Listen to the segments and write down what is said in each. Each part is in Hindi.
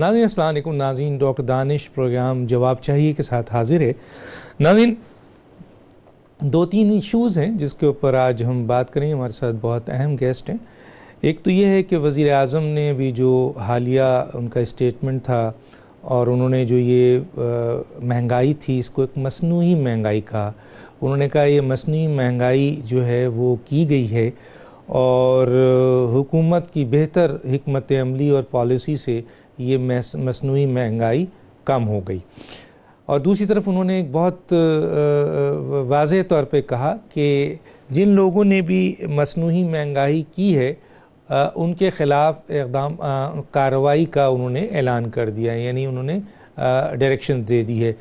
नाज़रीन अस्सलाम वालेकुम। नाज़रीन डॉक्टर दानिश प्रोग्राम जवाब चाहिए के साथ हाजिर है। नाज़रीन दो तीन इश्यूज़ हैं जिसके ऊपर आज हम बात करेंगे। हमारे साथ बहुत अहम गेस्ट हैं। एक तो ये है कि वज़ीर आज़म ने अभी जो हालिया उनका स्टेटमेंट था और उन्होंने जो ये महंगाई थी इसको एक मसनूई महंगाई कहा। उन्होंने कहा ये मसनूई महंगाई जो है वो की गई है और हुकूमत की बेहतर हिकमत अमली और पॉलिसी से ये मसनूई महंगाई कम हो गई। और दूसरी तरफ उन्होंने एक बहुत वाज़ेह तौर पे कहा कि जिन लोगों ने भी मसनूई महंगाई की है उनके ख़िलाफ़ इक़दाम कार्रवाई का उन्होंने ऐलान कर दिया, यानी उन्होंने डायरेक्शन दे दी है।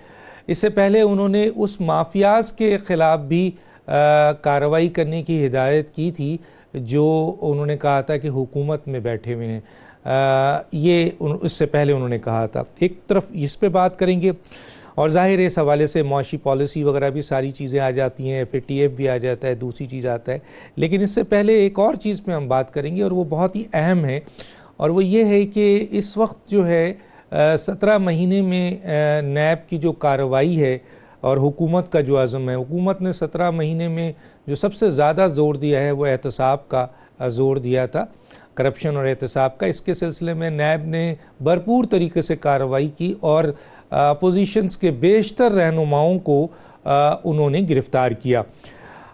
इससे पहले उन्होंने उस माफियाज़ के ख़िलाफ़ भी कार्रवाई करने की हिदायत की थी जो उन्होंने कहा था कि हुकूमत में बैठे हुए हैं। इससे पहले उन्होंने कहा था। एक तरफ इस पे बात करेंगे और ज़ाहिर है इस हवाले से मुआशी पॉलिसी वगैरह भी सारी चीज़ें आ जाती हैं, FATF भी आ जाता है, दूसरी चीज़ आता है। लेकिन इससे पहले एक और चीज़ पे हम बात करेंगे और वो बहुत ही अहम है और वो ये है कि इस वक्त जो है 17 महीने में नैब की जो कार्रवाई है और हुकूमत का जो अज़म है, हुकूमत ने 17 महीने में जो सबसे ज़्यादा ज़ोर दिया है वो एहतसाब का ज़ोर दिया था, करप्शन और एहतसाब का। इसके सिलसिले में नैब ने भरपूर तरीके से कार्रवाई की और अपोजिशंस के बेशतर रहनुमाओं को उन्होंने गिरफ़्तार किया।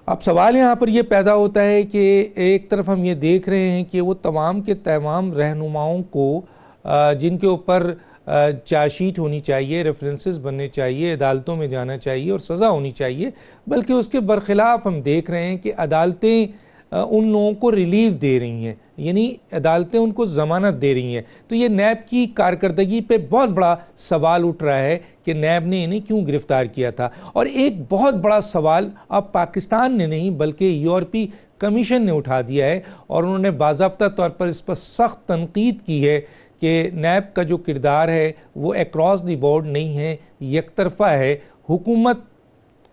अब सवाल यहाँ पर यह पैदा होता है कि एक तरफ हम ये देख रहे हैं कि वो तमाम के तमाम रहनुमाओं को जिनके ऊपर चार्जशीट होनी चाहिए, रेफरेंसेस बनने चाहिए, अदालतों में जाना चाहिए और सज़ा होनी चाहिए, बल्कि उसके बरखिलाफ़ हम देख रहे हैं कि अदालतें उन लोगों को रिलीफ दे रही हैं, यानी अदालतें उनको ज़मानत दे रही हैं। तो ये नैब की कारकर्दगी पे बहुत बड़ा सवाल उठ रहा है कि नैब ने इन्हें क्यों गिरफ़्तार किया था। और एक बहुत बड़ा सवाल अब पाकिस्तान ने नहीं बल्कि यूरोपीय कमीशन ने उठा दिया है और उन्होंने बाज़ाब्ता तौर पर इस पर सख्त तनकीद की है कि नैब का जो किरदार है वो अक्रॉस द बोर्ड नहीं है, यकतरफ़ा है। हुकूमत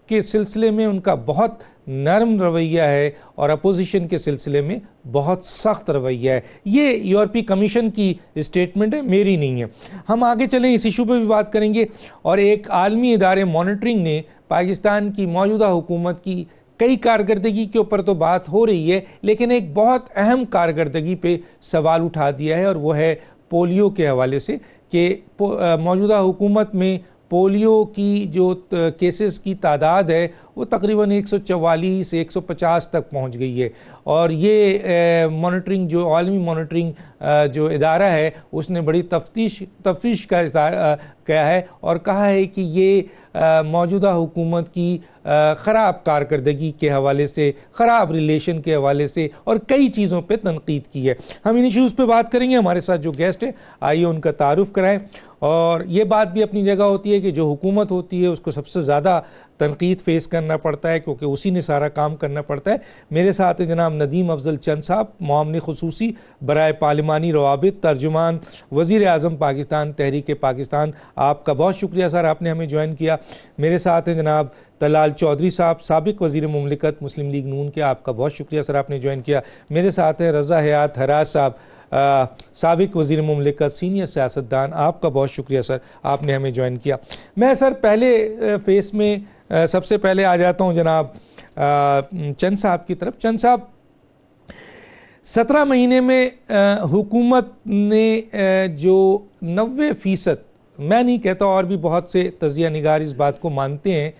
के सिलसिले में उनका बहुत नरम रवैया है और अपोजिशन के सिलसिले में बहुत सख्त रवैया है। ये यूरोपीय कमीशन की स्टेटमेंट है, मेरी नहीं है। हम आगे चलें, इस इशू पर भी बात करेंगे। और एक आलमी इदारे मॉनिटरिंग ने पाकिस्तान की मौजूदा हुकूमत की कई कारकर्दगी के ऊपर तो बात हो रही है, लेकिन एक बहुत अहम कारकर्दगी पे सवाल उठा दिया है और वो है पोलियो के हवाले से कि मौजूदा हुकूमत में पोलियो की जो केसेस की तादाद है वो तकरीबन 144 से 150 तक पहुंच गई है। और ये मॉनिटरिंग जो आलमी मॉनिटरिंग जो इदारा है उसने बड़ी तफ्तीश का किया है और कहा है कि ये मौजूदा हुकूमत की ख़राब कारकर्दगी के हवाले से, ख़राब रिलेशन के हवाले से और कई चीज़ों पे तनकीद की है। हम इन इश्यूज़ पे बात करेंगे। हमारे साथ जो गेस्ट है आइए उनका तारुफ कराएं। और ये बात भी अपनी जगह होती है कि जो हुकूमत होती है उसको सबसे ज़्यादा तनकीद फेस करना पड़ता है क्योंकि उसी ने सारा काम करना पड़ता है। मेरे साथ हैं जनाब नदीम अफजल चंद साहब, मुआवने खुसूसी बराए पार्लिमानी रवाबित, तर्जुमान वज़ीर आज़म पाकिस्तान, तहरीक पाकिस्तान। आपका बहुत शुक्रिया सर, आपने हमें ज्वाइन किया। मेरे साथ हैं जनाब तलाल चौधरी साहब, साबिक वज़ीर मुमलिकत मुस्लिम लीग नून के। आपका बहुत शुक्रिया सर, आपने ज्वाइन किया। मेरे साथ हैं रज़ा हयात हराज साहब, साबिक वज़ीर मुमलिकत, सीनियर सियासतदान। आपका बहुत शुक्रिया सर, आपने हमें ज्वाइन किया। मैं सर पहले फेस में सबसे पहले आ जाता हूँ जनाब चंद साहब की तरफ। चंद साहब, 17 महीने में हुकूमत ने जो 90%, मैं नहीं कहता और भी बहुत से तजिया निगार इस बात को मानते हैं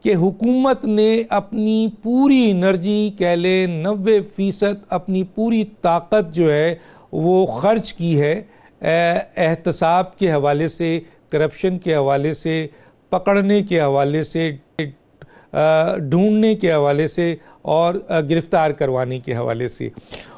कि हुकूमत ने अपनी पूरी एनर्जी कह ले 90% अपनी पूरी ताकत जो है वो खर्च की है एहतसाब के हवाले से, करप्शन के हवाले से, पकड़ने के हवाले से, ढूंढने के हवाले से और गिरफ़्तार करवाने के हवाले से।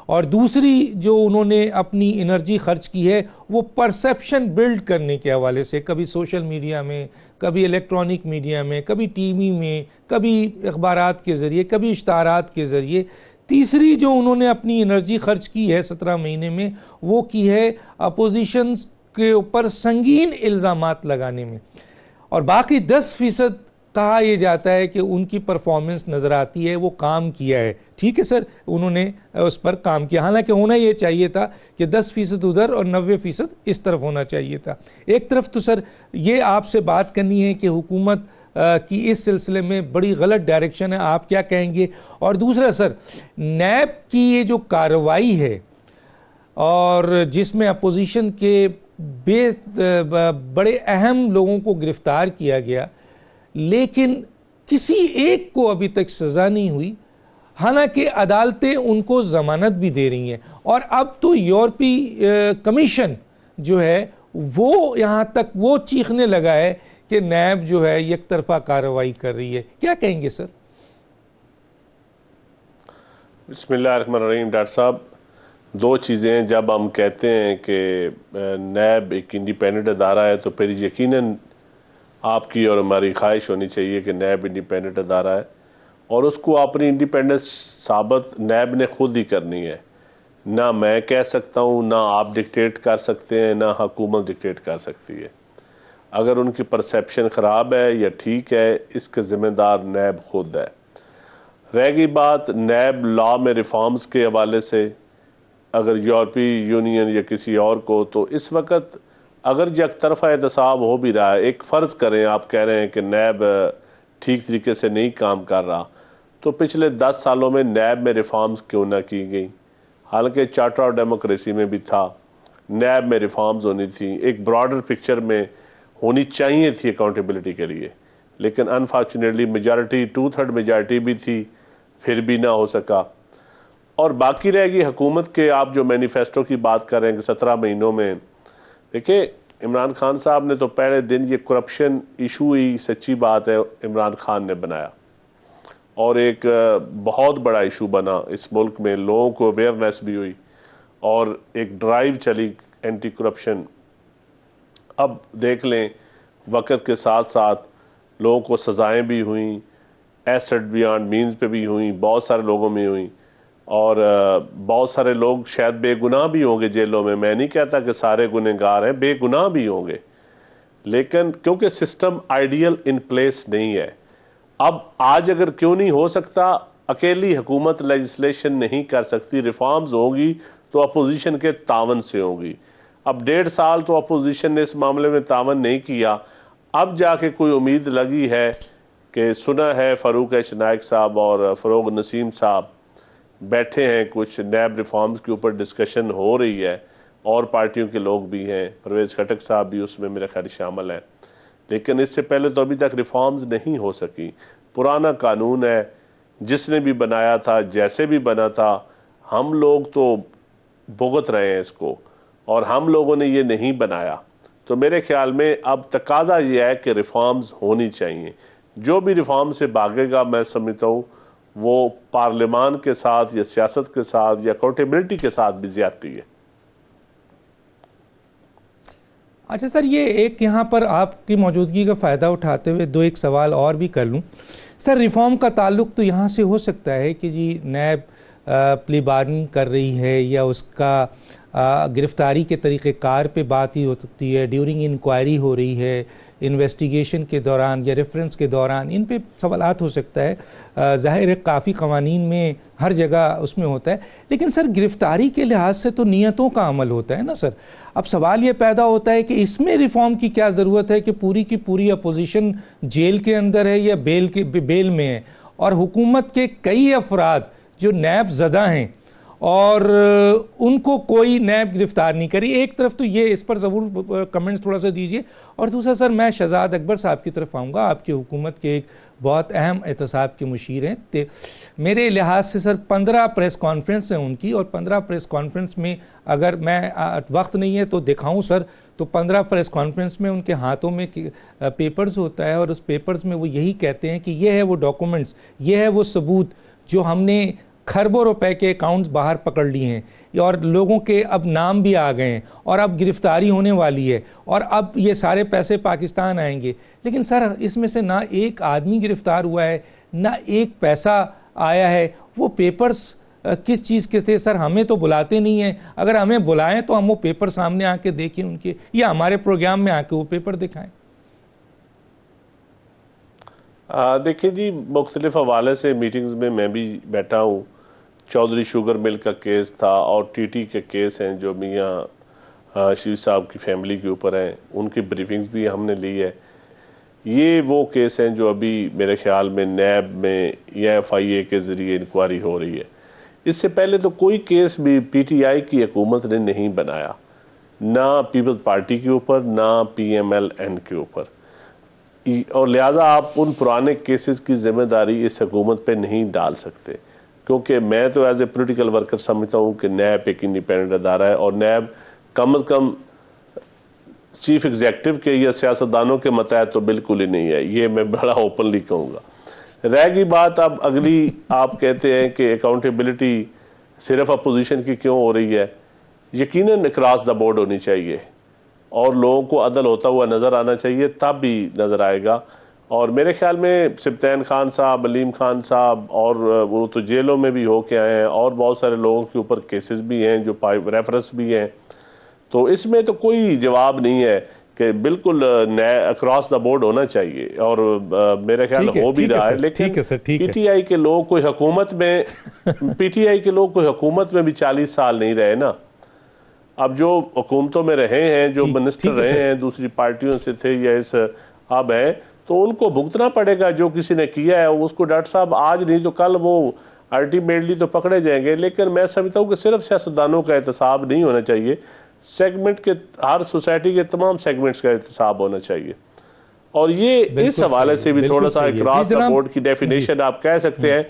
और दूसरी जो उन्होंने अपनी एनर्जी खर्च की है वो परसेप्शन बिल्ड करने के हवाले से, कभी सोशल मीडिया में, कभी इलेक्ट्रॉनिक मीडिया में, कभी टीवी में, कभी अखबारात के ज़रिए, कभी इश्तारात के ज़रिए। तीसरी जो उन्होंने अपनी एनर्जी खर्च की है 17 महीने में वो की है अपोजिशंस के ऊपर संगीन इल्ज़ामात लगाने में। और बाकी 10% कहा यह जाता है कि उनकी परफॉर्मेंस नज़र आती है, वो काम किया है। ठीक है सर, उन्होंने उस पर काम किया, हालांकि होना ये चाहिए था कि 10% उधर और 90% इस तरफ होना चाहिए था। एक तरफ तो सर ये आपसे बात करनी है कि हुकूमत की इस सिलसिले में बड़ी गलत डायरेक्शन है, आप क्या कहेंगे? और दूसरा सर, नैब की ये जो कार्रवाई है और जिसमें अपोजिशन के बड़े अहम लोगों को गिरफ्तार किया गया, लेकिन किसी एक को अभी तक सज़ा नहीं हुई, हालांकि अदालतें उनको ज़मानत भी दे रही हैं। और अब तो यूरोपीय कमीशन जो है वो यहाँ तक वो चीखने लगा है कि नैब जो है एक तरफा कार्रवाई कर रही है। क्या कहेंगे सर? बिस्मिल्लाहिर्रहमानिर्रहीम। डॉक्टर साहब, दो चीज़ें, जब हम कहते हैं कि नैब एक इंडिपेंडेंट अदारा है तो फिर यकीनन आपकी और हमारी ख्वाहिश होनी चाहिए कि नैब इंडिपेंडेंट अदारा है और उसको अपनी इंडिपेंडेंस साबित नैब ने खुद ही करनी है। ना मैं कह सकता हूँ, ना आप डिक्टेट कर सकते हैं, ना हुकूमत डिक्टेट कर सकती है। अगर उनकी परसेप्शन ख़राब है या ठीक है, इसके ज़िम्मेदार नैब खुद है। रह गई बात नैब लॉ में रिफॉर्म्स के हवाले से, अगर यूरोपीय यूनियन या किसी और को, तो इस वक्त अगर एक तरफा एहतसाब हो भी रहा है, एक फ़र्ज़ करें आप कह रहे हैं कि नैब ठीक तरीके से नहीं काम कर रहा, तो पिछले 10 सालों में नैब में रिफॉर्म्स क्यों ना की गई? हालांकि चार्टर ऑफ डेमोक्रेसी में भी था, नैब में रिफॉर्म्स होनी थी, एक ब्रॉडर पिक्चर में होनी चाहिए थी अकाउंटेबिलिटी के लिए, लेकिन अनफॉर्चुनेटली मेजॉरिटी 2/3 मेजॉरिटी भी थी, फिर भी ना हो सका। और बाकी रहेगी हुकूमत के, आप जो मैनिफेस्टो की बात कर रहे हैं कि 17 महीनों में, देखिए इमरान खान साहब ने तो पहले दिन ये करप्शन इशू ही, सच्ची बात है, इमरान खान ने बनाया और एक बहुत बड़ा इशू बना इस मुल्क में, लोगों को अवेयरनेस भी हुई और एक ड्राइव चली एंटी करप्शन। अब देख लें वक्त के साथ साथ लोगों को सज़ाएं भी हुई, एसेट बियॉन्ड मीन्स पे भी हुई, बहुत सारे लोगों में हुई और बहुत सारे लोग शायद बेगुनाह भी होंगे जेलों में। मैं नहीं कहता कि सारे गुनहगार हैं, बेगुनाह भी होंगे, लेकिन क्योंकि सिस्टम आइडियल इन प्लेस नहीं है। अब आज अगर क्यों नहीं हो सकता, अकेली हुकूमत लेजिस्लेशन नहीं कर सकती, रिफॉर्म्स होगी तो अपोजिशन के तावन से होगी। अब 1.5 साल तो अपोजिशन ने इस मामले में तावन नहीं किया, अब जाके कोई उम्मीद लगी है कि सुना है फ़ारूक एच नाइक साहब और फ़रोग नसीम साहब बैठे हैं, कुछ नैब रिफॉर्म्स के ऊपर डिस्कशन हो रही है और पार्टियों के लोग भी हैं, परवेज़ खटक साहब भी उसमें मेरे ख्याल शामिल हैं, लेकिन इससे पहले तो अभी तक रिफॉर्म्स नहीं हो सकी। पुराना कानून है, जिसने भी बनाया था, जैसे भी बना था, हम लोग तो भुगत रहे हैं इसको और हम लोगों ने ये नहीं बनाया। तो मेरे ख्याल में अब तकाजा ये है कि रिफॉर्म्स होनी चाहिए। जो भी रिफॉर्म से भागेगा, मैं समझता हूँ वो पार्लियामान के साथ या सियासत के साथ या अकाउंटेबिलिटी के साथ भी ज्यादती है। अच्छा सर, ये एक यहाँ पर आपकी मौजूदगी का फ़ायदा उठाते हुए एक सवाल और भी कर लूँ सर। रिफॉर्म का ताल्लुक तो यहाँ से हो सकता है कि जी नैब प्ली बार्गेनिंग कर रही है या उसका गिरफ्तारी के तरीक़ेकार पे बात ही हो सकती है, ड्यूरिंग इंक्वायरी हो रही है, इन्वेस्टिगेशन के दौरान या रेफरेंस के दौरान, इन पे सवालात हो सकता है। ज़ाहिर है काफ़ी क़वानीन में हर जगह उसमें होता है, लेकिन सर गिरफ्तारी के लिहाज से तो नियतों का अमल होता है ना सर। अब सवाल ये पैदा होता है कि इसमें रिफॉर्म की क्या ज़रूरत है कि पूरी की पूरी अपोजिशन जेल के अंदर है या बेल में है, और हुकूमत के कई अफराद जो नैब ज़दा हैं और उनको कोई नैब गिरफ्तार नहीं करी। एक तरफ तो ये, इस पर ज़रूर कमेंट्स थोड़ा सा दीजिए। और दूसरा सर, मैं शहजाद अकबर साहब की तरफ आऊँगा, आपकी हुकूमत के एक बहुत अहम एहतसाब के मुशीर हैं। मेरे लिहाज से सर 15 प्रेस कॉन्फ्रेंस हैं उनकी, और 15 प्रेस कॉन्फ्रेंस में अगर मैं वक्त नहीं है तो दिखाऊँ सर, तो 15 प्रेस कॉन्फ्रेंस में उनके हाथों में पेपर्स होता है और उस पेपर्स में वो यही कहते हैं कि ये है वो डॉक्यूमेंट्स, ये है वो सबूत जो हमने खरबों रुपए के अकाउंट्स बाहर पकड़ लिए हैं और लोगों के अब नाम भी आ गए हैं और अब गिरफ्तारी होने वाली है और अब ये सारे पैसे पाकिस्तान आएंगे। लेकिन सर इसमें से ना एक आदमी गिरफ्तार हुआ है, ना एक पैसा आया है। वो पेपर्स किस चीज़ के थे सर? हमें तो बुलाते नहीं हैं। अगर हमें बुलाएं तो हम वो पेपर सामने आके देखें उनके, या हमारे प्रोग्राम में आके वो पेपर दिखाएं। देखिए जी, मुख्तलिफ हवाले से मीटिंग्स में मैं भी बैठा हूँ। चौधरी शुगर मिल का केस था और टीटी के केस हैं जो मियाँ शीर साहब की फैमिली के ऊपर हैं, उनकी ब्रीफिंग्स भी हमने ली है। ये वो केस हैं जो अभी मेरे ख्याल में नैब में या FIA के ज़रिए इंक्वायरी हो रही है। इससे पहले तो कोई केस भी PTI की हुकूमत ने नहीं बनाया, ना पीपल्स पार्टी के ऊपर, ना PMLN के ऊपर, और लिहाजा आप उन पुराने केसेस की जिम्मेदारी इस हुकूमत पे नहीं डाल सकते। क्योंकि मैं तो एज ए पोलिटिकल वर्कर समझता हूँ कि नैब एक इंडिपेंडेंट अदारा है और नैब कम अज़ कम चीफ एग्जेक्टिव के या सियासतदानों के मतहत तो बिल्कुल ही नहीं है। ये मैं बड़ा ओपनली कहूँगा। रह गई बात अब अगली, आप कहते हैं कि अकाउंटेबिलिटी सिर्फ अपोजिशन की क्यों हो रही है। यकीनन क्रॉस द बोर्ड होनी चाहिए और लोगों को अदल होता हुआ नज़र आना चाहिए, तब भी नज़र आएगा। और मेरे ख्याल में सिब्तैन खान साहब, अलीम खान साहब, और वो तो जेलों में भी होके आए हैं और बहुत सारे लोगों के ऊपर केसेस भी हैं जो रेफरेंस भी हैं। तो इसमें तो कोई जवाब नहीं है कि बिल्कुल अक्रॉस द बोर्ड होना चाहिए, और मेरे ख्याल हो भी रहा है। लेकिन PTI के लोग कोई हुकूमत में PTI के लोग कोई हुकूमत में भी 40 साल नहीं रहे ना। अब जो हुकूमतों में रहे हैं, जो मिनिस्टर रहे हैं, दूसरी पार्टियों से थे या इस अब है, तो उनको भुगतना पड़ेगा जो किसी ने किया है उसको। डॉक्टर साहब आज नहीं तो कल वो अल्टीमेटली तो पकड़े जाएंगे। लेकिन मैं समझता हूँ कि सिर्फ सियासतदानों का एहतसाब नहीं होना चाहिए, सेगमेंट के हर सोसाइटी के तमाम सेगमेंट्स का एहतसाब होना चाहिए। और ये इस हवाले से भी थोड़ा सा क्रॉस द बोर्ड की डेफिनेशन आप कह सकते हैं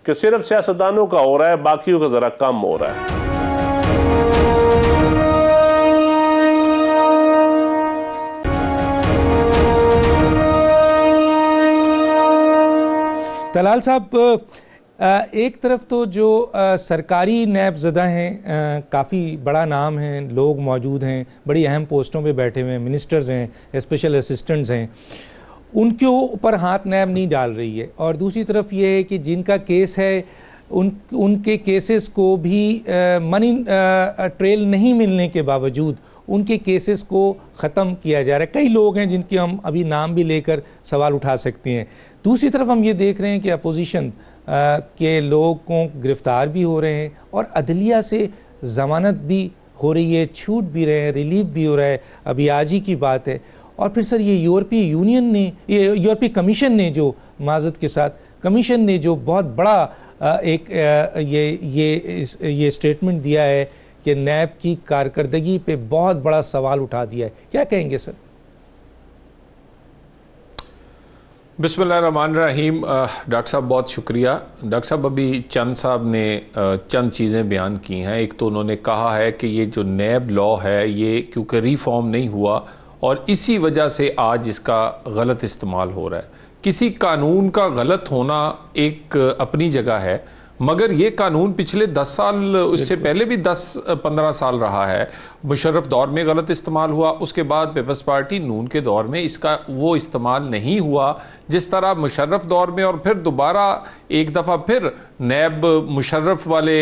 कि सिर्फ सियासतदानों का हो रहा है, बाकियों का जरा कम हो रहा है। तलाल साहब, एक तरफ तो जो सरकारी नैबज़दा हैं, काफ़ी बड़ा नाम है, लोग मौजूद हैं, बड़ी अहम पोस्टों पे बैठे हुए हैं, मिनिस्टर्स हैं, स्पेशल असिस्टेंट्स हैं, उनके ऊपर हाथ नैब नहीं डाल रही है। और दूसरी तरफ ये है कि जिनका केस है उनके केसेस को भी मनी ट्रेल नहीं मिलने के बावजूद उनके केसेस को ख़त्म किया जा रहा है। कई लोग हैं जिनके हम अभी नाम भी लेकर सवाल उठा सकते हैं। दूसरी तरफ हम ये देख रहे हैं कि अपोजिशन के लोगों गिरफ्तार भी हो रहे हैं और अदलिया से ज़मानत भी हो रही है, छूट भी रहे हैं, रिलीफ भी हो रहा है। अभी आज ही की बात है। और फिर सर, ये यूरोपीय कमीशन ने जो माज़रत के साथ कमीशन ने जो बहुत बड़ा एक ये स्टेटमेंट दिया है कि नैब की कारकर्दगी पे बहुत बड़ा सवाल उठा दिया है। क्या कहेंगे सर? बिस्मिल्लाहिर्रहमानिर्रहीम। डॉक्टर साहब बहुत शुक्रिया। डॉक्टर साहब अभी चंद साहब ने चंद चीज़ें बयान की हैं। एक तो उन्होंने कहा है कि ये जो नैब लॉ है ये क्योंकि रिफॉर्म नहीं हुआ और इसी वजह से आज इसका गलत इस्तेमाल हो रहा है। किसी कानून का गलत होना एक अपनी जगह है, मगर ये कानून पिछले 10 साल, उससे पहले भी 10-15 साल रहा है। मुशर्रफ दौर में गलत इस्तेमाल हुआ, उसके बाद पीपल्स पार्टी नून के दौर में इसका वो इस्तेमाल नहीं हुआ जिस तरह मुशर्रफ दौर में। और फिर दोबारा एक दफ़ा फिर नैब मुशर्रफ वाले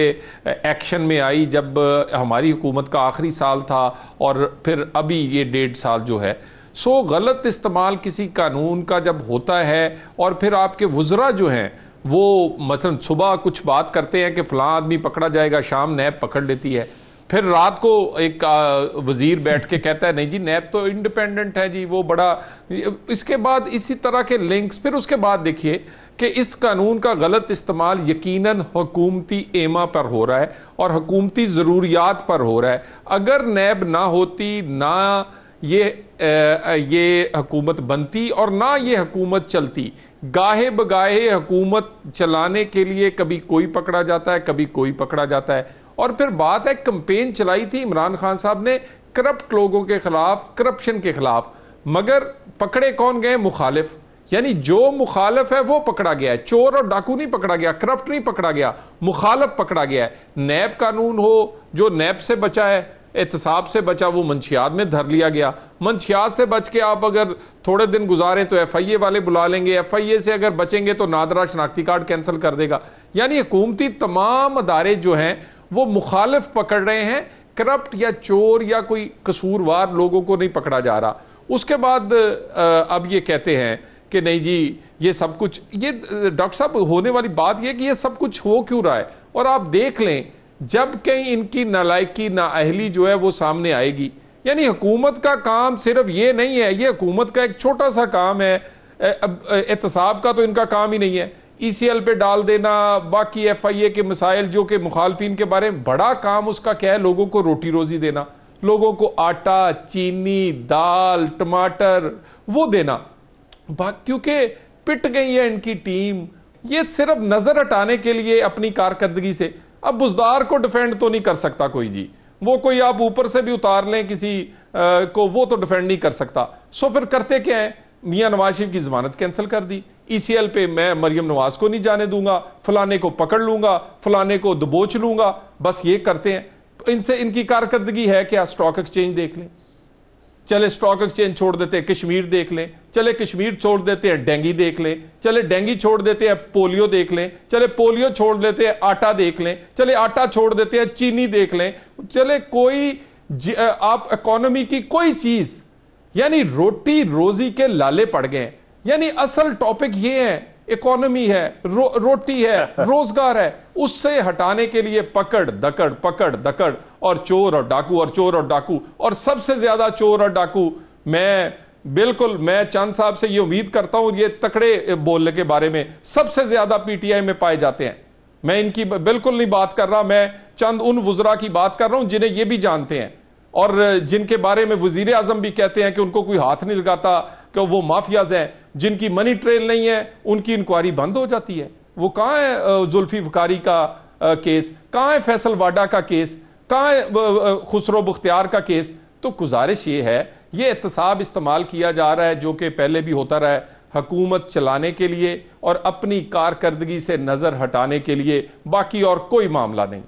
एक्शन में आई जब हमारी हुकूमत का आखिरी साल था, और फिर अभी ये 1.5 साल जो है। सो गलत इस्तेमाल किसी कानून का जब होता है और फिर आपके वुज़रा जो हैं वो मतलब सुबह कुछ बात करते हैं कि फ़लाँ आदमी पकड़ा जाएगा, शाम नैब पकड़ लेती है, फिर रात को एक वज़ीर बैठ के कहता है नहीं जी नैब तो इंडिपेंडेंट है जी, वो बड़ा। इसके बाद इसी तरह के लिंक्स। फिर उसके बाद देखिए कि इस कानून का गलत इस्तेमाल यकीनन हुकूमती एमा पर हो रहा है और हुकूमती ज़रूरियात पर हो रहा है। अगर नैब ना होती, ना ये हुकूमत बनती और ना ये हुकूमत चलती, गाहे बगाहे हुकूमत चलाने के लिए कभी कोई पकड़ा जाता है, कभी कोई पकड़ा जाता है। और फिर बात है, कैंपेन चलाई थी इमरान खान साहब ने करप्ट लोगों के खिलाफ, करप्शन के खिलाफ, मगर पकड़े कौन गए? मुखालिफ। यानी जो मुखालिफ है वो पकड़ा गया है, चोर और डाकू नहीं पकड़ा गया, करप्ट नहीं पकड़ा गया, मुखालिफ पकड़ा गया है। नैब कानून हो जो नैब से बचा है, एहतसाब से बचा, वो मंशियात में धर लिया गया। मंशियात से बच के आप अगर थोड़े दिन गुजारें तो FIA वाले बुला लेंगे, FIA से अगर बचेंगे तो नादरा शनाख्ती कार्ड कैंसिल कर देगा। यानी हुकूमती तमाम अदारे जो हैं वो मुखालिफ पकड़ रहे हैं, करप्ट या चोर या कोई कसूरवार लोगों को नहीं पकड़ा जा रहा। उसके बाद अब ये कहते हैं कि नहीं जी ये सब कुछ, ये डॉक्टर साहब होने वाली बात यह कि ये सब कुछ हो क्यों रहा है। और आप देख लें जब कहीं इनकी नालायकी नाअहली जो है वो सामने आएगी, यानी हुकूमत का काम सिर्फ ये नहीं है, ये हुकूमत का एक छोटा सा काम है, एहतसाब का तो इनका काम ही नहीं है, ECL पे डाल देना, बाकी FIA के मसाइल जो कि मुखालफिन के बारे में, बड़ा काम उसका क्या है, लोगों को रोटी रोजी देना, लोगों को आटा, चीनी, दाल, टमाटर वो देना। क्योंकि पिट गई है इनकी टीम, ये सिर्फ नजर हटाने के लिए अपनी कारकर्दगी से। अब बुजदार को डिफेंड तो नहीं कर सकता कोई जी, वो कोई आप ऊपर से भी उतार लें किसी को, वो तो डिफेंड नहीं कर सकता। सो फिर करते क्या है, मियां नवाज शरीफ की जमानत कैंसिल कर दी, ECL पे मैं मरियम नवाज को नहीं जाने दूंगा, फलाने को पकड़ लूंगा, फलाने को दबोच लूंगा, बस ये करते हैं। इनसे इनकी कारकर्दगी है क्या, स्टॉक एक्सचेंज देख लें, चले स्टॉक एक्सचेंज छोड़ देते हैं कश्मीर देख लें, चले कश्मीर छोड़ देते हैं डेंगी देख लें, चले डेंगी छोड़ देते हैं पोलियो देख लें, चले पोलियो छोड़ देते हैं आटा देख लें, चले आटा छोड़ देते हैं चीनी देख लें, चले कोई आप इकोनॉमी की कोई चीज, यानी रोटी रोजी के लाले पड़ गए। यानी असल टॉपिक ये है, इकोनॉमी है, रोटी है, रोजगार है, उससे हटाने के लिए पकड़ दकड़ और चोर और डाकू और चोर और डाकू, और सबसे ज्यादा चोर और डाकू मैं चंद साहब से ये उम्मीद करता हूं, ये तकड़े बोलने के बारे में सबसे ज्यादा PTI में पाए जाते हैं। मैं इनकी बिल्कुल नहीं बात कर रहा, मैं चंद उन वुजरा की बात कर रहा हूं जिन्हें ये भी जानते हैं और जिनके बारे में वजीर आजम भी कहते हैं कि उनको कोई हाथ नहीं लगाता, कि वो माफियाज हैं, जिनकी मनी ट्रेल नहीं है उनकी इंक्वायरी बंद हो जाती है। वो कहां है जुल्फी बुखारी का केस, कहां है फैसल वाडा का केस, कहां है खुसरो बुख्तियार का केस। तो गुजारिश ये है, ये एहतसाब इस्तेमाल किया जा रहा है जो कि पहले भी होता रहा है, हुकूमत चलाने के लिए और अपनी कारकर्दगी से नजर हटाने के लिए, बाकी और कोई मामला नहीं।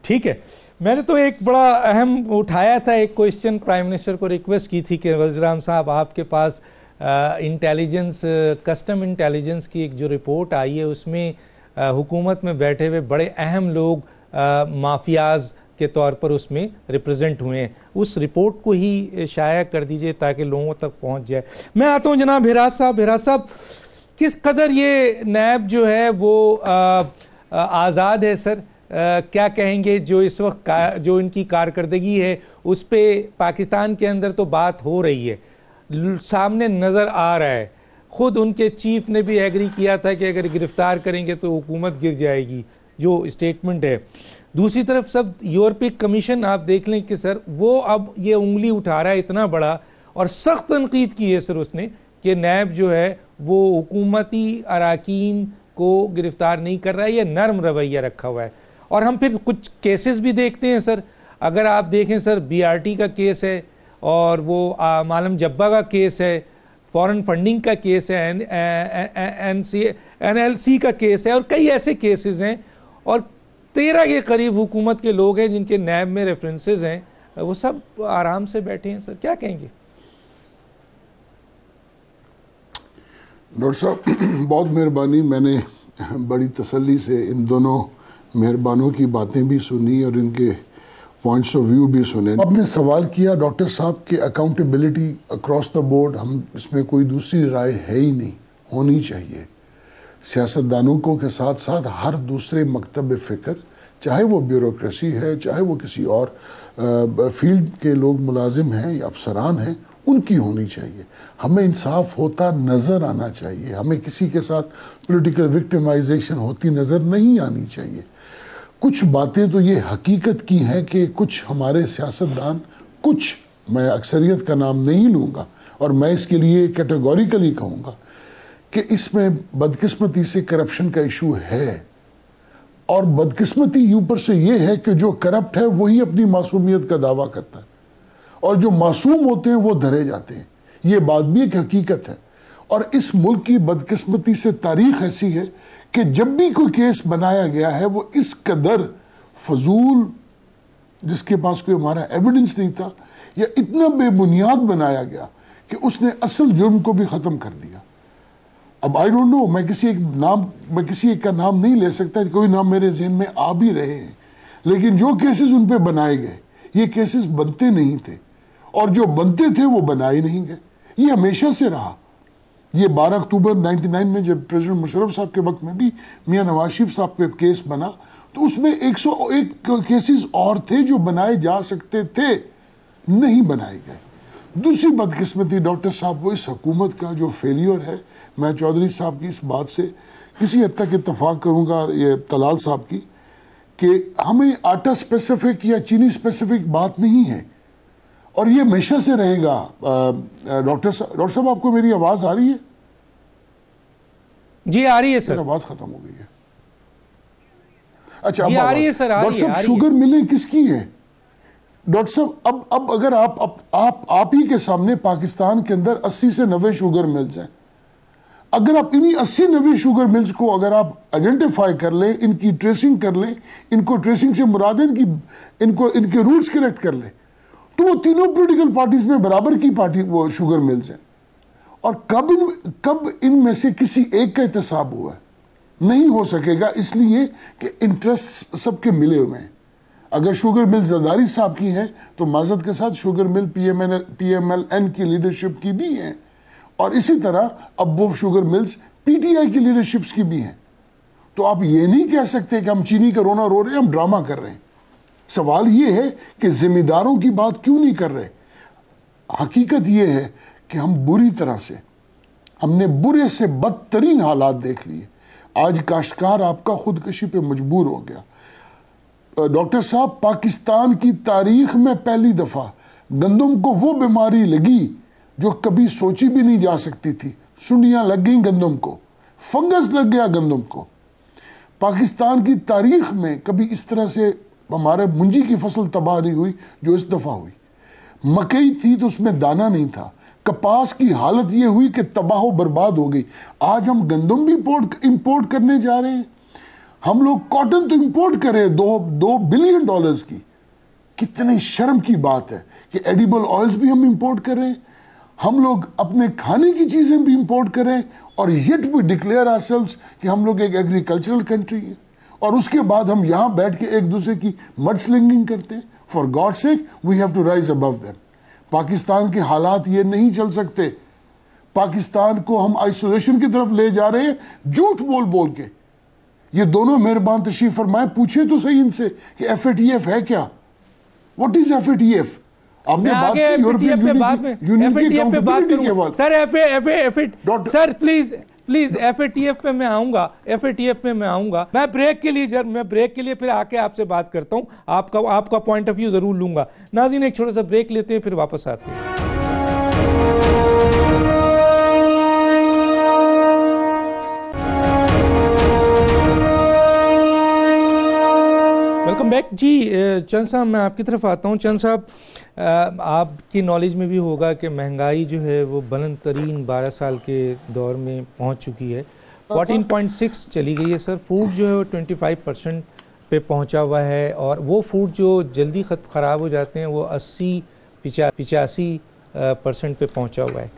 ठीक है, मैंने तो एक बड़ा अहम उठाया था, एक क्वेश्चन प्राइम मिनिस्टर को रिक्वेस्ट की थी कि वज़ीर-ए-आज़म साहब आपके पास इंटेलिजेंस, कस्टम इंटेलिजेंस की एक जो रिपोर्ट आई है उसमें हुकूमत में बैठे हुए बड़े अहम लोग माफियाज के तौर पर उसमें रिप्रेजेंट हुए हैं, उस रिपोर्ट को ही शाया कर दीजिए ताकि लोगों तक पहुंच जाए। मैं आता हूं जनाब हिराज साहब, किस कदर ये नैब जो है वो आज़ाद है सर, क्या कहेंगे जो इस वक्त जो इनकी कारकर्दगी है उस पर पाकिस्तान के अंदर तो बात हो रही है, सामने नज़र आ रहा है, खुद उनके चीफ ने भी एग्री किया था कि अगर गिरफ्तार करेंगे तो हुकूमत गिर जाएगी, जो स्टेटमेंट है। दूसरी तरफ सब यूरोपीय कमीशन आप देख लें कि सर वो अब ये उंगली उठा रहा है इतना बड़ा और सख्त तनकीद की है सर उसने कि नैब जो है वो हुकूमती अराकीन को गिरफ्तार नहीं कर रहा है, ये नरम रवैया रखा हुआ है। और हम फिर कुछ केसेस भी देखते हैं सर, अगर आप देखें सर BRT का केस है और वो मालम जब्बा का केस है, फॉरेन फंडिंग का केस है, NLC का केस है और कई ऐसे केसेस हैं और 13 के करीब हुकूमत के लोग हैं जिनके नैब में रेफरेंसेस हैं, वो सब आराम से बैठे हैं। सर क्या कहेंगे? डॉक्टर साहब बहुत मेहरबानी, मैंने बड़ी तसल्ली से इन दोनों मेहरबानों की बातें भी सुनी और इनके पॉइंट्स ऑफ व्यू भी सुने। आपने सवाल किया डॉक्टर साहब कि अकाउंटेबिलिटी अक्रॉस द बोर्ड, हम इसमें कोई दूसरी राय है ही नहीं, होनी चाहिए। सियासतदानों को के साथ साथ हर दूसरे मकतब फ़िक्र, चाहे वो ब्यूरोक्रेसी है, चाहे वो किसी और फील्ड के लोग मुलाजिम हैं या अफसरान हैं, उनकी होनी चाहिए। हमें इंसाफ होता नज़र आना चाहिए, हमें किसी के साथ पॉलिटिकल विक्टिमाइजेशन होती नज़र नहीं आनी चाहिए। कुछ बातें तो ये हकीकत की हैं कि कुछ हमारे सियासतदान, कुछ, मैं अक्सरियत का नाम नहीं लूँगा और मैं इसके लिए कैटेगोरिकली कहूँगा कि इसमें बदकिस्मती से करप्शन का इशू है। और बदकिस्मती ऊपर से ये है कि जो करप्ट है वही अपनी मासूमियत का दावा करता है और जो मासूम होते हैं वो धरे जाते हैं। ये बात भी एक हकीकत है। और इस मुल्क की बदकिस्मती से तारीख ऐसी है कि जब भी कोई केस बनाया गया है वो इस कदर फजूल, जिसके पास कोई हमारा एविडेंस नहीं था, या इतना बेबुनियाद बनाया गया कि उसने असल जुर्म को भी ख़त्म कर दिया। अब आई डोंट नो, मैं किसी एक का नाम नहीं ले सकता, कोई नाम मेरे जहन में आ भी रहे हैं, लेकिन जो केसेस उन पे बनाए गए, ये केसेस बनते नहीं थे और जो बनते थे वो बनाए नहीं गए। ये हमेशा से रहा। ये 12 अक्टूबर 99 में जब प्रेसिडेंट मुशर्रफ साहब के वक्त में भी मियां नवाज शरीफ साहब पे केस बना, तो उसमें 101 केसेस और थे जो बनाए जा सकते थे, नहीं बनाए गए। दूसरी बदकिस्मती डॉक्टर साहब, वो इस हुकूमत का जो फेलियर है, मैं चौधरी साहब की इस बात से किसी हद तक इत्तफाक करूंगा, ये तलाल साहब की, कि हमें आटा स्पेसिफिक या चीनी स्पेसिफिक बात नहीं है, और ये हमेशा से रहेगा। डॉक्टर साहब, आपको मेरी आवाज आ रही है? जी आ रही है सर। आवाज खत्म हो गई है। अच्छा, जी आ रही है सर। डॉक्टर साहब, शुगर मिलें किसकी है? डॉक्टर साहब, अब अगर आप ही के सामने पाकिस्तान के अंदर 80 से 90 शुगर मिल्स हैं, अगर आप इन्हीं 80-90 शुगर मिल्स को अगर आप आइडेंटिफाई कर लें, इनकी ट्रेसिंग कर लें, इनको ट्रेसिंग से मुराद इनके रूट्स कनेक्ट कर लें, तो वो तीनों पॉलिटिकल पार्टीज में बराबर की पार्टी वो शुगर मिल्स हैं। और कब इनमें से किसी एक का एहतसाब हुआ है? नहीं हो सकेगा, इसलिए कि इंटरेस्ट सबके मिले हुए हैं। अगर शुगर मिल जरदारी साहब की है तो माजरत के साथ शुगर मिल PMLN की लीडरशिप की भी है, और इसी तरह अब वो शुगर मिल्स PTI की लीडरशिप्स की भी हैं। तो आप ये नहीं कह सकते कि हम चीनी का रोना रो रहे हैं, हम ड्रामा कर रहे हैं। सवाल ये है कि जिम्मेदारों की बात क्यों नहीं कर रहे। हकीकत ये है कि हम बुरी तरह से, हमने बुरे से बदतरीन हालात देख लिए। आज काश्तकार आपका खुदकशी पे मजबूर हो गया। डॉक्टर साहब, पाकिस्तान की तारीख में पहली दफा गंदम को वो बीमारी लगी जो कभी सोची भी नहीं जा सकती थी। सुंडियां लग गई गंदम को, फंगस लग गया गंदम को। पाकिस्तान की तारीख में कभी इस तरह से हमारे मुंजी की फसल तबाह नहीं हुई जो इस दफा हुई। मकई थी तो उसमें दाना नहीं था। कपास की हालत यह हुई कि तबाह बर्बाद हो गई। आज हम गंदम भी इंपोर्ट करने जा रहे हैं। हम लोग कॉटन तो इंपोर्ट कर रहे हैं $2 बिलियन की। कितनी शर्म की बात है कि एडिबल ऑयल्स भी हम इंपोर्ट कर रहे हैं। हम लोग अपने खाने की चीजें भी इंपोर्ट कर रहे हैं, और येट वी डिक्लेयर आवरसेल्व्स कि हम लोग एक एग्रीकल्चरल कंट्री है, और उसके बाद हम यहां बैठ के एक दूसरे की मड स्लिंगिंग करते हैं। For God sake, we have to rise above them. Pakistan के हालात ये नहीं चल सकते। पाकिस्तान को हम आइसोलेशन की तरफ ले जा रहे हैं, झूठ बोल बोल के। ये दोनों मेहरबान तशरीफ फरमाए, पूछे तो सही इनसे कि FATF है क्या? What is FATF? आपने बात की यूरोपियन यूनियन की अकाउंटेबिलिटी के हवाले। सर प्लीज FATF पे मैं आऊंगा। मैं ब्रेक के लिए फिर आके आपसे बात करता हूं। आपका पॉइंट ऑफ व्यू जरूर लूंगा। नाज़रीन, एक छोटा सा ब्रेक लेते हैं, फिर वापस आते हैं। वेलकम बैक जी। चंद साहब, मैं आपकी तरफ आता हूँ। चंद साहब, आपकी नॉलेज में भी होगा कि महंगाई जो है वो बुलंद तरीन 12 साल के दौर में पहुँच चुकी है। 14.6 चली गई है सर। फूड जो है वो 25% पे पहुँचा हुआ है, और वो फूड जो जल्दी ख़राब हो जाते हैं वो 80-85% पे पहुँचा हुआ है।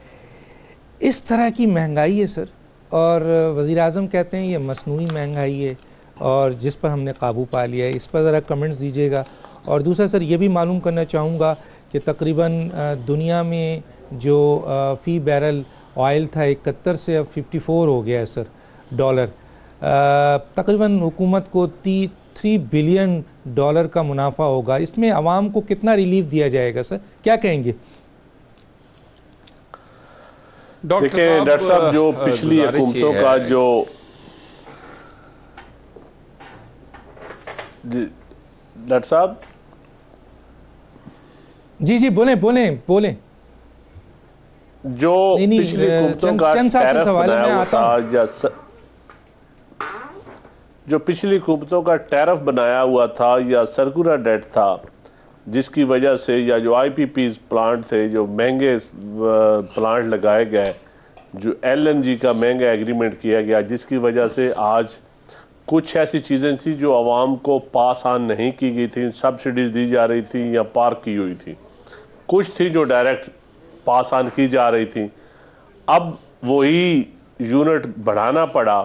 इस तरह की महंगाई है सर, और वज़ीर-ए-आज़म कहते हैं ये मसनूई महंगाई है और जिस पर हमने काबू पा लिया है। इस पर ज़रा कमेंट्स दीजिएगा। और दूसरा सर, ये भी मालूम करना चाहूँगा कि तकरीबन दुनिया में जो फ़ी बैरल ऑयल था 71 से अब 54 हो गया है सर डॉलर। तकरीबन हुकूमत को $3 बिलियन का मुनाफा होगा। इसमें आवाम को कितना रिलीफ दिया जाएगा सर, क्या कहेंगे? डॉक्टर साहब, जो पिछली हुकूमतों का जो डॉक्टर साहब जी बोलें। जो पिछली हुकूमतों का टैरिफ बनाया हुआ था, या जो पिछली हुकूमतों का टैरिफ बनाया हुआ था या सर्कुलर डेट था, जिसकी वजह से, या जो IPPs प्लांट थे, जो महंगे प्लांट लगाए गए, जो LNG का महंगा एग्रीमेंट किया गया, जिसकी वजह से आज कुछ ऐसी चीज़ें थी जो आवाम को पास ऑन नहीं की गई थी, सब्सिडीज दी जा रही थी या पार्क की हुई थी। कुछ थी जो डायरेक्ट पास ऑन की जा रही थी। अब वही यूनिट बढ़ाना पड़ा,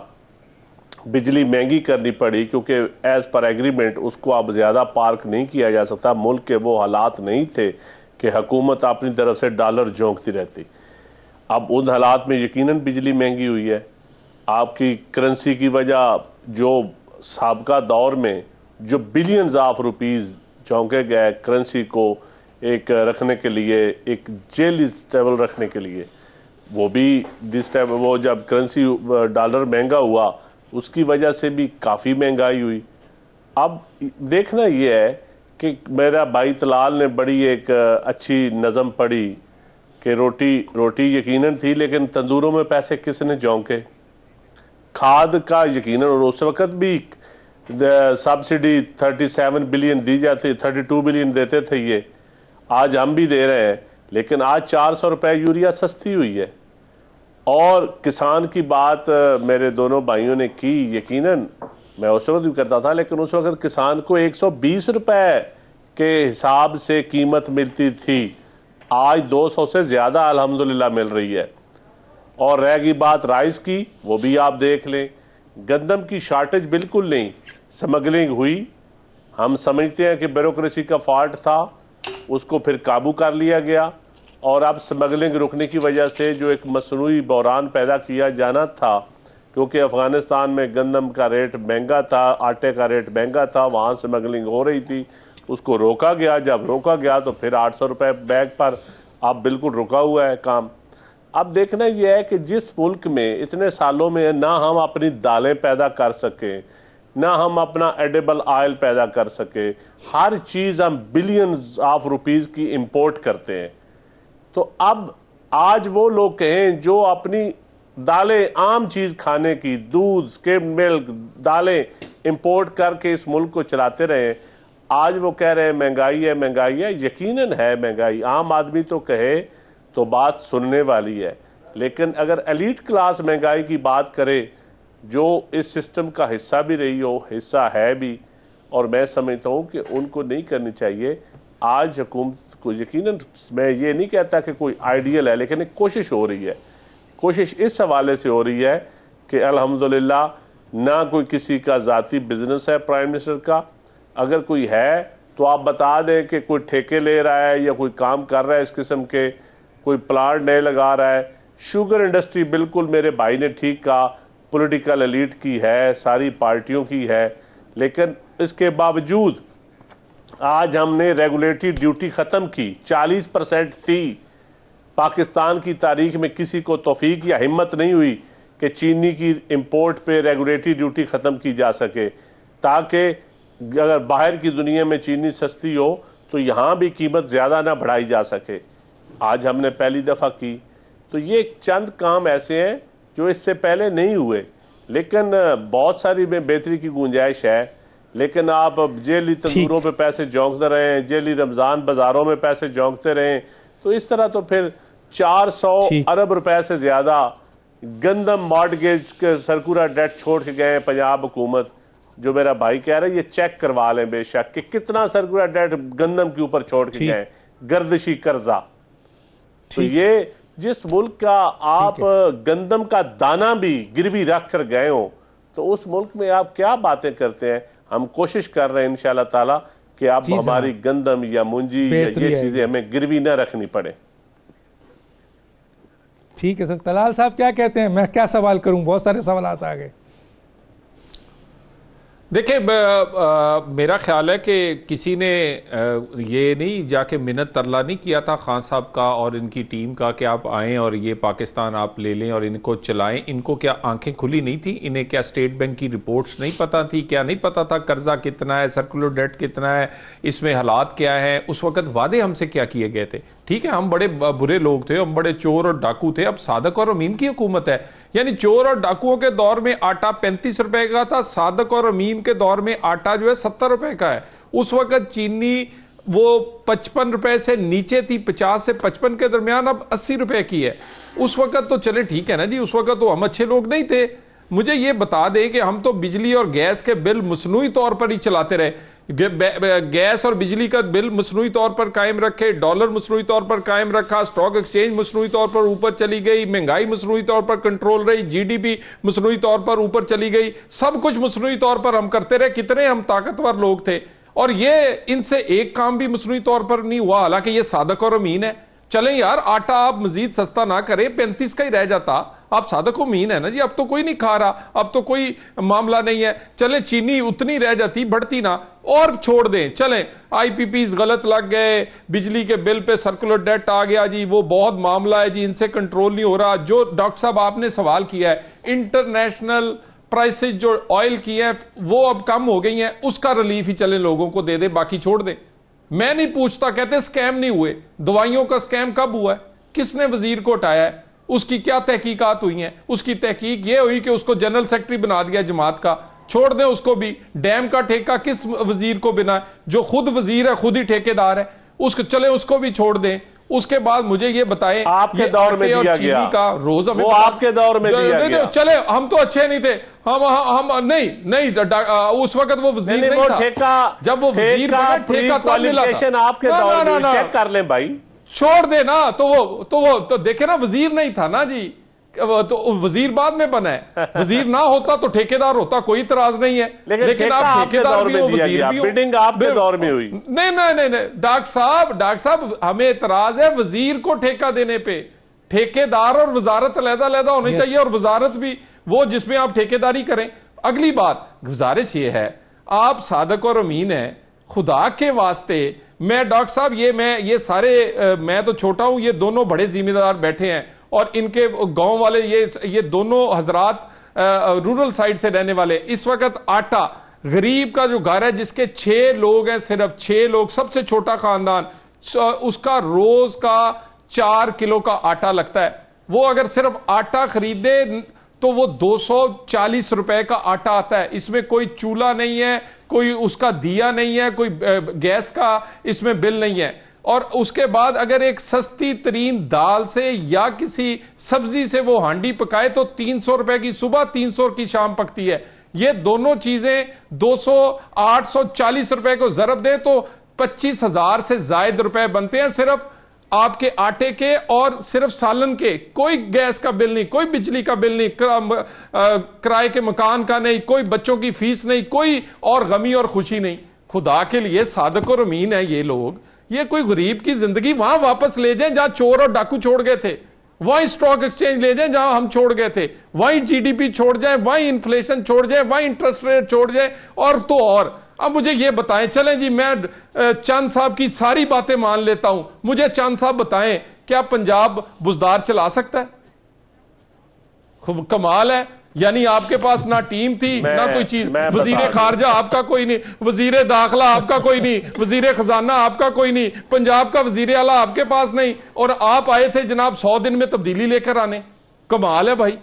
बिजली महंगी करनी पड़ी, क्योंकि एज पर एग्रीमेंट उसको अब ज़्यादा पार्क नहीं किया जा सकता। मुल्क के वो हालात नहीं थे कि हुकूमत अपनी तरफ से डॉलर झोंकती रहती। अब उन हालात में यकीनन बिजली महंगी हुई है। आपकी करेंसी की वजह, जो साबका दौर में जो बिलियंस ऑफ रुपीस झोंके गए करेंसी को एक रखने के लिए, एक जेल स्टेबल रखने के लिए, वो भी वो जब करेंसी डॉलर महंगा हुआ उसकी वजह से भी काफ़ी महंगाई हुई। अब देखना ये है कि मेरा भाई तलाल ने बड़ी एक अच्छी नज़म पढ़ी कि रोटी यकीनन थी लेकिन तंदूरों में पैसे किसने झोंके। खाद का यकीनन, और उस वक्त भी सब्सिडी 37 बिलियन दी जाती, 32 बिलियन देते थे ये, आज हम भी दे रहे हैं, लेकिन आज 400 रुपए यूरिया सस्ती हुई है। और किसान की बात मेरे दोनों भाइयों ने की, यकीनन मैं उस वक्त भी करता था, लेकिन उस वक्त किसान को 120 रुपए के हिसाब से कीमत मिलती थी, आज 200 से ज़्यादा अल्हम्दुलिल्लाह मिल रही है। और रह गई बात राइस की, वो भी आप देख लें, गंदम की शार्टेज बिल्कुल नहीं, स्मगलिंग हुई। हम समझते हैं कि ब्यूरोक्रेसी का फॉल्ट था, उसको फिर काबू कर लिया गया, और अब स्मगलिंग रुकने की वजह से जो एक मसनूई बहरान पैदा किया जाना था, क्योंकि अफ़गानिस्तान में गंदम का रेट महंगा था, आटे का रेट महंगा था, वहाँ स्मगलिंग हो रही थी, उसको रोका गया। जब रोका गया तो फिर 800 रुपये बैग पर अब बिल्कुल रुका हुआ है काम। अब देखना यह है कि जिस मुल्क में इतने सालों में ना हम अपनी दालें पैदा कर सकें, ना हम अपना एडिबल ऑयल पैदा कर सके, हर चीज़ हम बिलियंस ऑफ रुपीज़ की इंपोर्ट करते हैं, तो अब आज वो लोग कहें जो अपनी दालें, आम चीज़ खाने की, दूध, स्किम्ड मिल्क, दालें इंपोर्ट करके इस मुल्क को चलाते रहे, आज वो कह रहे हैं महंगाई है, महंगाई है। यकीनन है महंगाई, आम आदमी तो कहे तो बात सुनने वाली है, लेकिन अगर एलीट क्लास महंगाई की बात करे, जो इस सिस्टम का हिस्सा भी रही हो, हिस्सा है भी, और मैं समझता हूँ कि उनको नहीं करनी चाहिए। आज हुकूमत को यकीनन, मैं ये नहीं कहता कि कोई आइडियल है, लेकिन एक कोशिश हो रही है। कोशिश इस हवाले से हो रही है कि अल्हम्दुलिल्लाह ना कोई किसी का ज़ाती बिजनेस है प्राइम मिनिस्टर का, अगर कोई है तो आप बता दें कि कोई ठेके ले रहा है या कोई काम कर रहा है इस किस्म के, कोई प्लांट नए लगा रहा है। शुगर इंडस्ट्री बिल्कुल मेरे भाई ने ठीक कहा, पॉलिटिकल एलीट की है, सारी पार्टियों की है, लेकिन इसके बावजूद आज हमने रेगुलेटरी ड्यूटी ख़त्म की, 40% थी। पाकिस्तान की तारीख में किसी को तौफीक या हिम्मत नहीं हुई कि चीनी की इंपोर्ट पे रेगुलेटरी ड्यूटी ख़त्म की जा सके, ताकि अगर बाहर की दुनिया में चीनी सस्ती हो तो यहाँ भी कीमत ज़्यादा ना बढ़ाई जा सके। आज हमने पहली दफ़ा की। तो ये चंद काम ऐसे हैं जो इससे पहले नहीं हुए, लेकिन बहुत सारी में बेहतरी की गुंजाइश है। लेकिन आप जेली तंदूरों पे पैसे झोंकते रहें, जेली रमज़ान बाज़ारों में पैसे झोंकते रहें, तो इस तरह तो फिर 400 अरब रुपए से ज़्यादा गंदम मॉर्टगेज के सर्कुलर डेट छोड़ के गए पंजाब हुकूमत। जो मेरा भाई कह रहा है ये चेक करवा लें बेशक कि कितना सर्कुलर डेट गंदम के ऊपर छोड़ के गए, गर्दिशी कर्जा। तो ये जिस मुल्क का आप गंदम का दाना भी गिरवी रख कर गए हो, तो उस मुल्क में आप क्या बातें करते हैं। हम कोशिश कर रहे हैं इंशाल्लाह ताला कि आप हमारी गंदम या मुंजी या ये चीजें हमें गिरवी न रखनी पड़े। ठीक है सर। तलाल साहब क्या कहते हैं, मैं क्या सवाल करूं, बहुत सारे सवाल आ गए। देखिए, मेरा ख्याल है कि किसी ने ये नहीं जाके मिन्नत तरला नहीं किया था खान साहब का और इनकी टीम का कि आप आएँ और ये पाकिस्तान आप ले लें और इनको चलाएं। इनको क्या आंखें खुली नहीं थी? इन्हें क्या स्टेट बैंक की रिपोर्ट्स नहीं पता थी? क्या नहीं पता था कर्जा कितना है, सर्कुलर डेट कितना है, इसमें हालात क्या है? उस वक्त वादे हमसे क्या किए गए थे? ठीक है, हम बड़े बुरे लोग थे, हम बड़े चोर और डाकू थे। अब सादक और अमीन की हुकूमत है, यानी चोर और डाकुओं के दौर में आटा 35 रुपए का था, सादक और अमीन के दौर में आटा जो है 70 रुपए का है। उस वक्त चीनी वो 55 रुपए से नीचे थी, 50 से 55 के दरमियान, अब 80 रुपए की है। उस वक्त तो चले ठीक है ना जी, उस वक्त तो हम अच्छे लोग नहीं थे। मुझे ये बता दें कि हम तो बिजली और गैस के बिल मसनूई तौर पर ही चलाते रहे। गैस और बिजली का बिल मसनूई तौर पर कायम रखे, डॉलर मसनूई तौर पर कायम रखा, स्टॉक एक्सचेंज मसनूई तौर पर ऊपर चली गई, महंगाई मसनूई तौर पर कंट्रोल रही, जीडीपी मसनूई तौर पर ऊपर चली गई, सब कुछ मसनूई तौर पर हम करते रहे। कितने हम ताकतवर लोग थे, और ये इनसे एक काम भी मसनूई तौर पर नहीं हुआ, हालांकि ये सादक और अमीन है। चलें यार, आटा आप मजीद सस्ता ना करें, 35 का ही रह जाता। आप सादक उमीन है ना जी, अब तो कोई नहीं खा रहा, अब तो कोई मामला नहीं है। चले चीनी उतनी रह जाती, बढ़ती ना, और छोड़ दें। चलें IPPs गलत लग गए, बिजली के बिल पे सर्कुलर डेट आ गया जी, वो बहुत मामला है जी, इनसे कंट्रोल नहीं हो रहा। जो डॉक्टर साहब आपने सवाल किया है, इंटरनेशनल प्राइसेस जो ऑयल की है वो अब कम हो गई हैं, उसका रिलीफ ही चले लोगों को दे दे, बाकी छोड़ दे। मैं नहीं पूछता, कहते स्कैम नहीं हुए। दवाइयों का स्कैम कब हुआ है, किसने वजीर को हटाया है, उसकी क्या तहकीकात हुई हैं? उसकी तहकीक ये हुई कि उसको जनरल सेक्रेटरी बना दिया जमात का, छोड़ दें उसको भी। डैम का ठेका किस वजीर को बिना, जो खुद वजीर है, खुद ही ठेकेदार है, उसको चले उसको भी छोड़ दें। उसके बाद मुझे ये बताएं, आपके दौर में दिया गया का रोज हमें वो आपके दौर में दिया गया। चले हम तो अच्छे नहीं थे, हम नहीं उस वक्त वो वजीर नहीं था। ठेका, जब वो वजीर बना, ठेका तब मिला था। आपके दौर में चेक कर लें भाई, छोड़ दे ना। तो देखे ना, वजीर नहीं था ना जी, तो वजीर बाद में बना है। वजीर ना होता तो ठेकेदार होता, कोई इतराज नहीं है। लेकिन आप ठेकेदार भी हो, वजीर भी हो। बिल्डिंग आपके दौर में हुई। नहीं, डॉक्टर साहब हमें इतराज है वजीर को ठेका देने पे। ठेकेदार और वजारत अलग-अलग होनी चाहिए, और वजारत भी वो जिसमें आप ठेकेदारी करें। अगली बात, गुजारिश ये है, आप सादक और अमीन है, खुदा के वास्ते। मैं डॉक्टर साहब ये सारे मैं तो छोटा हूं, ये दोनों बड़े जिम्मेदार बैठे हैं, और इनके गांव वाले ये दोनों हजरात रूरल साइड से रहने वाले। इस वक्त आटा गरीब का जो घर है, जिसके 6 लोग हैं, सिर्फ 6 लोग, सबसे छोटा खानदान, उसका रोज का 4 किलो का आटा लगता है। वो अगर सिर्फ आटा खरीदे तो वो 240 रुपए का आटा आता है। इसमें कोई चूल्हा नहीं है, कोई उसका दिया नहीं है, कोई गैस का इसमें बिल नहीं है। और उसके बाद अगर एक सस्ती तरीन दाल से या किसी सब्जी से वो हांडी पकाए तो 300 रुपए की सुबह, 300 की शाम पकती है। ये दोनों चीजें 840 रुपए को जरब दे तो 25,000 से ज्यादा रुपए बनते हैं सिर्फ आपके आटे के, और सिर्फ सालन के। कोई गैस का बिल नहीं, कोई बिजली का बिल नहीं, किराए के मकान का नहीं, कोई बच्चों की फीस नहीं, कोई और गमी और खुशी नहीं। खुदा के लिए सादक और अमीन है ये लोग। ये कोई गरीब की जिंदगी वहां वापस ले जाएं जहां चोर और डाकू छोड़ गए थे, वहीं स्टॉक एक्सचेंज ले जाएं जहां हम छोड़ गए थे, वहीं GDP छोड़ जाए, वहीं इन्फ्लेशन छोड़ जाए, वहीं इंटरेस्ट रेट छोड़ जाए, और तो और। अब मुझे ये बताएं, चलें जी, मैं चंद साहब की सारी बातें मान लेता हूं, मुझे चंद साहब बताएं, क्या पंजाब बुजदार चला सकता है? कमाल है। यानी आपके पास ना टीम थी ना कोई चीज। वजीर खारजा आपका कोई नहीं, वजीर दाखिला आपका कोई नहीं, वजीर खजाना आपका कोई नहीं, पंजाब का वजीर आला आपके पास नहीं, और आप आए थे जनाब 100 दिन में तब्दीली लेकर आने। कमाल है भाई।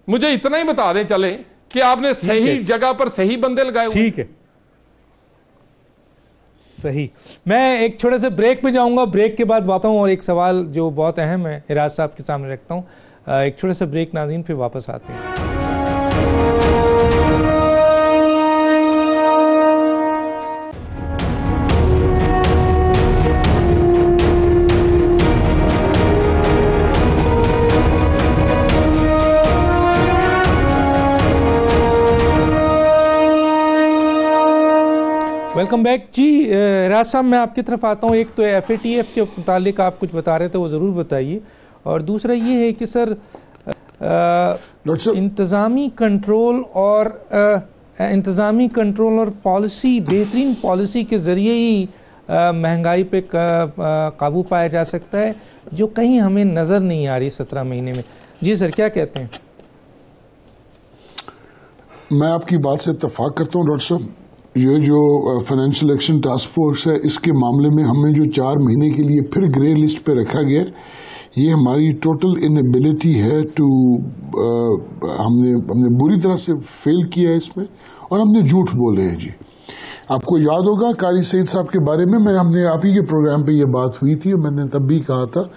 मुझे इतना ही बता दें चले कि आपने सही जगह पर सही बंदे लगाए। ठीक है, सही। मैं एक छोटे से ब्रेक में जाऊंगा, ब्रेक के बाद वापस हूं और एक सवाल जो बहुत अहम है इराज साहब के सामने रखता हूं। एक छोटे से ब्रेक नाज़रीन, फिर वापस आते हैं। वेलकम बैक जी। राज साहब, मैं आपकी तरफ आता हूँ। एक तो FATF के मुतालिक आप कुछ बता रहे थे, वो ज़रूर बताइए, और दूसरा ये है कि सर इंतज़ामी कंट्रोल और पॉलिसी, बेहतरीन पॉलिसी के ज़रिए ही महंगाई पे काबू पाया जा सकता है, जो कहीं हमें नज़र नहीं आ रही 17 महीने में। जी सर, क्या कहते हैं? मैं आपकी बात से इत्तेफाक करता हूँ डॉक्टर साहब। ये जो फाइनेंशियल एक्शन टास्क फोर्स है, इसके मामले में हमें जो 4 महीने के लिए फिर ग्रे लिस्ट पे रखा गया, ये हमारी टोटल इनएबिलिटी है टू हमने बुरी तरह से फेल किया है इसमें, और हमने झूठ बोले हैं जी। आपको याद होगा कारी सईद साहब के बारे में हमने आप ही के प्रोग्राम पे ये बात हुई थी, और मैंने तब भी कहा था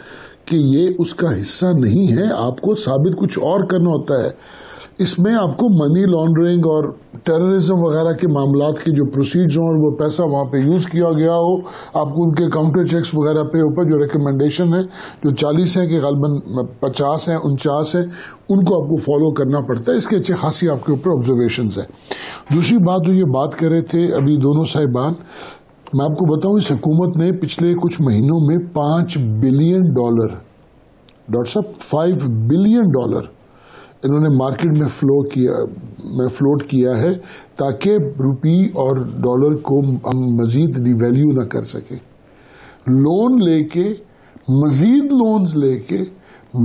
कि ये उसका हिस्सा नहीं है, आपको साबित कुछ और करना होता है। इसमें आपको मनी लॉन्ड्रिंग और टेररिज्म वगैरह के मामलात के जो प्रोसीड्स हों और वो पैसा वहाँ पे यूज़ किया गया हो, आपको उनके काउंटर चेक्स वगैरह पे ऊपर जो रिकमेंडेशन है, जो 40 हैं कि ग़ालिबन 50 हैं 49 हैं, उनको आपको फॉलो करना पड़ता है। इसके अच्छे खासी आपके ऊपर ऑब्जर्वेशंस है। दूसरी बात जो ये बात कर रहे थे अभी दोनों साहिबान मैं आपको बताऊं, इस हुकूमत ने पिछले कुछ महीनों में $5 बिलियन, डॉक्टर साहब $5 बिलियन इन्होंने मार्केट में फ्लोट किया है ताकि रुपी और डॉलर को हम मजीद डिवैल्यू ना कर सके। लोन लेके, मजीद लोन्स लेके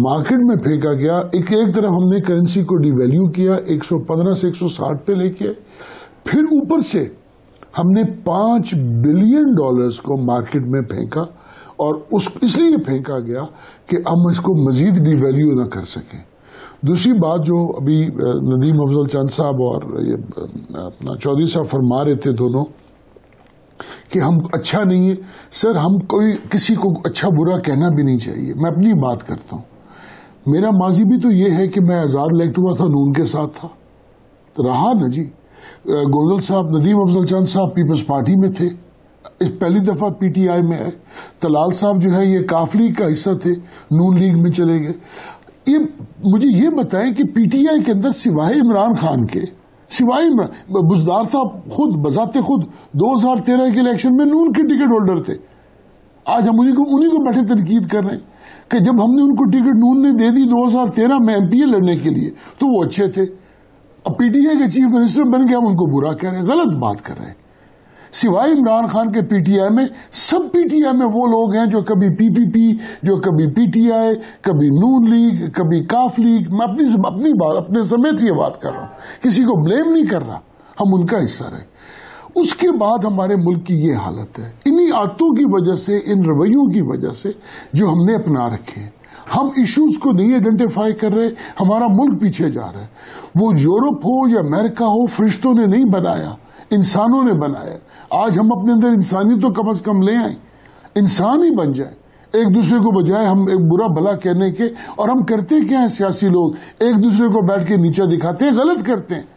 मार्केट में फेंका गया। एक तरफ हमने करेंसी को डिवैल्यू किया, 115 से 160 पे लेके, फिर ऊपर से हमने $5 बिलियन को मार्केट में फेंका, और इसलिए फेंका गया कि हम इसको मजीद डिवैल्यू ना कर सकें। दूसरी बात जो अभी नदीम अफजल चंद साहब और ये अपना चौधरी साहब फरमा रहे थे दोनों, कि हम अच्छा नहीं है। सर, हम किसी को अच्छा बुरा कहना भी नहीं चाहिए। मैं अपनी बात करता हूं, मेरा माजी भी तो ये है कि मैं आजाद इलेक्ट हुआ था, नून के साथ था, तो रहा ना जी। गोजल साहब, नदीम अफजल चंद साहब पीपल्स पार्टी में थे, इस पहली दफा पीटीआई में है। तलाल साहब जो है ये काफ लीग का हिस्सा थे, नून लीग में चले गए। ये मुझे ये बताएं कि पीटीआई के अंदर सिवाय इमरान खान के, बुजदार साहब खुद बजाते खुद 2013 के इलेक्शन में नून के टिकट होल्डर थे। आज हम उन्हीं को बैठे तनकीद कर रहे हैं कि जब हमने उनको टिकट नून ने दे दी 2013 में एमपीए लड़ने के लिए, तो वो अच्छे थे। अब पीटीआई के चीफ मिनिस्टर बन के हम उनको बुरा कह रहे हैं, गलत बात कर रहे हैं। सिवाय इमरान खान के पीटीआई में, सब पीटीआई में वो लोग हैं जो कभी पीपीपी, जो कभी पीटीआई, कभी नून लीग, कभी काफ लीग। मैं अपनी बात अपने समेत ये बात कर रहा हूं, किसी को ब्लेम नहीं कर रहा, हम उनका हिस्सा रहे। उसके बाद हमारे मुल्क की ये हालत है, इन्हीं आदतों की वजह से, इन रवैयों की वजह से जो हमने अपना रखे हैं। हम इश्यूज को नहीं आइडेंटिफाई कर रहे, हमारा मुल्क पीछे जा रहा है। वो यूरोप हो या अमेरिका हो, फरिश्तों ने नहीं बनाया, इंसानों ने बनाया। आज हम अपने अंदर इंसानियत तो कम से कम ले आए, इंसान ही बन जाए एक दूसरे को, बजाय हम एक बुरा भला कहने के। और हम करते क्या है, सियासी लोग एक दूसरे को बैठ के नीचा दिखाते हैं, गलत करते हैं।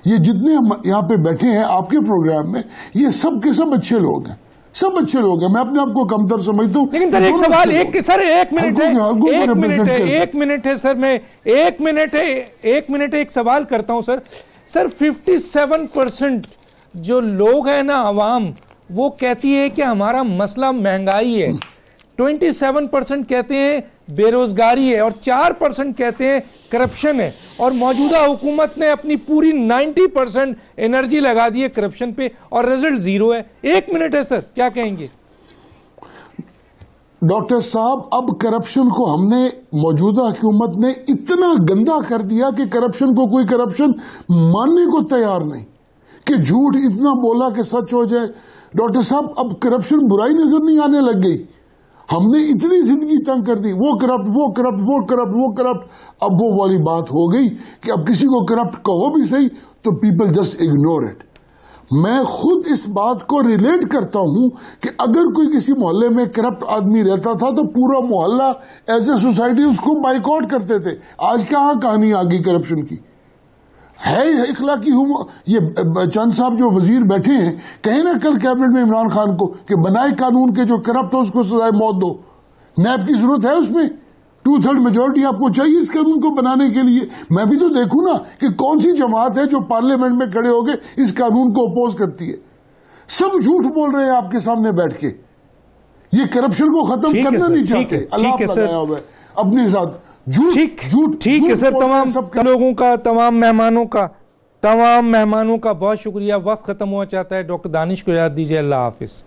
ये जितने हम यहाँ पे बैठे हैं आपके प्रोग्राम में, ये सब के सब अच्छे लोग हैं, सब अच्छे लोग हैं। मैं अपने आप को कमतर समझता हूँ। लेकिन सर एक सवाल, एक मिनट है सर, मैं एक मिनट एक सवाल करता हूं सर। 57% जो लोग हैं ना, अवाम, वो कहती है कि हमारा मसला महंगाई है, 27% कहते हैं बेरोजगारी है, और 4% कहते हैं करप्शन है। और मौजूदा हुकूमत ने अपनी पूरी 90% एनर्जी लगा दी है करप्शन पे, और रिजल्ट 0 है। 1 मिनट है सर, क्या कहेंगे? डॉक्टर साहब, अब करप्शन को हमने, मौजूदा हुकूमत ने इतना गंदा कर दिया कि करप्शन को कोई करप्शन मानने को तैयार नहीं, कि झूठ इतना बोला कि सच हो जाए। डॉक्टर साहब, अब करप्शन बुराई नजर नहीं आने लग गई। हमने इतनी जिंदगी तंग कर दी, वो करप्ट, वो करप्ट, वो करप्ट, वो करप्ट। अब वो वाली बात हो गई कि अब किसी को करप्ट कहो भी सही तो पीपल जस्ट इग्नोर इट। मैं खुद इस बात को रिलेट करता हूं कि अगर कोई किसी मोहल्ले में करप्ट आदमी रहता था तो पूरा मोहल्ला एज ए सोसाइटी उसको बाइकआउट करते थे। आज कहां कहानी आ गई करप्शन की? है इखलाकी ये चंद साहब जो वजीर बैठे हैं, कहे ना कल कैबिनेट में इमरान खान को कि बनाए कानून के जो करप्ट हो उसको सजाए मौत दो। नैब की जरूरत है उसमें? 2/3 मेजोरिटी आपको चाहिए इस कानून को बनाने के लिए। मैं भी तो देखूं ना कि कौन सी जमात है जो पार्लियामेंट में खड़े होकर इस कानून को अपोज करती है। सब झूठ बोल रहे हैं आपके सामने बैठ के, ये करप्शन को खत्म करना नहीं चाहते। अल्लाह अपने साथ ठीक है सर। तमाम लोगों का, तमाम मेहमानों का बहुत शुक्रिया। वक्त खत्म हुआ चाहता है। डॉक्टर दानिश को याद दीजिए। अल्लाह हाफिज।